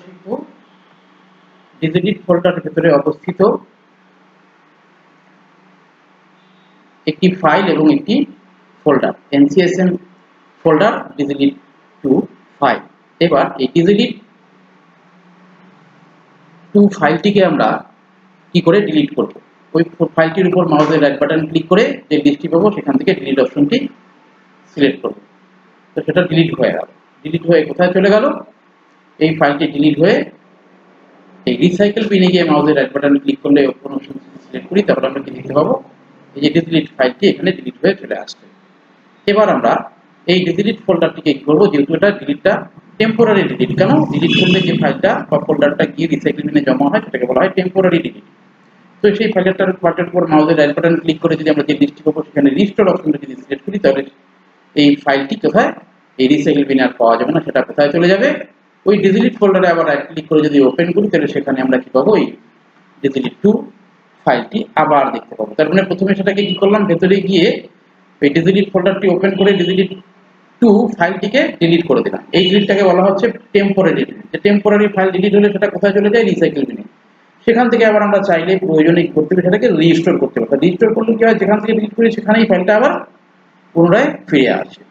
শিখব ডিজিলিট ফোল্ডারের ভিতরে অবস্থিত একটি ফাইল এবং একটি ফোল্ডার NCSM ফোল্ডার ডিজিলিট 2 ফাইল। এবার এই ডিজিলিট 2 ফাইলটিকে আমরা কি করে ডিলিট করব? ওই ফাইলটির উপর মাউসের রাইট বাটন ক্লিক করে যে লিস্টটি পাবো সেখান থেকে ডিলিট অপশনটি সিলেক্ট করব। তো সেটা ডিলিট হয়ে গেল। ডিলিট হয়ে কোথায় চলে গেল? এই ফাইলটি ডিলিট হয়ে এই রিসাইকেল পিনে গিয়ে মাউসের রাইট বাটন ক্লিক করলে ওপেন অপশন সিলেক্ট করি, তারপর আমরা কি দেখতে পাবো? এই যে ডিলিট ফাইলটি এখানে ডিলিট হয়ে চলে আসছে। এবার আমরা এই ডিলিট ফোল্ডারটিকে কি করব? যেহেতু এটা ডিলিটটা টেম্পোরারি ডিলিট, কেন? ডিলিট করলে যে ফাইলটা বা ফোল্ডারটা গিয়ে রিসাইকেল বিনে জমা হয় সেটাকে বলা হয় টেম্পোরারি ডিলিট। তো সেই ফাইলটার পার্টের উপর মাউসের রাইট বাটন ক্লিক করে যদি আমরা যে লিস্টটি পাবো সেখানে রিস্টোর অপশনটা যদি সিলেক্ট করি, তাহলে এই ফাইলটি কোথায়? এই রিসাইকেল বিনে আর পাওয়া যাবে না, সেটা কোথায় চলে যাবে? ওই ডিলিট ফোল্ডারে আবার রাইট ক্লিক করে যদি ওপেন করি, তাহলে সেখানে আমরা কি পাবো? এই ডিলিট 2 ফাইলটি আবার দেখতে পাবো। তার মানে প্রথমে সেটাকে কি করলাম? ভেতরে গিয়ে এই ডিলিট ফোল্ডারটি ওপেন করে ডিলিট 2 ফাইলটিকে ডিলিট করে দিলাম। এই ডিলিটটাকে বলা হচ্ছে টেম্পোরারি ডিলিট। যে টেম্পোরারি ফাইল ডিলিট হলে সেটা কোথায় চলে যায়? রিসাইকেল বিনে। সেখান থেকে আবার আমরা চাইলে প্রয়োজনে করতে হবে সেটাকে রিস্টোর করতে হবে। রিস্টোর করলে কি হয়? যেখান থেকে ডিলিট করি সেখানেই ফাইলটা আবার পুনরায় ফিরে আসে।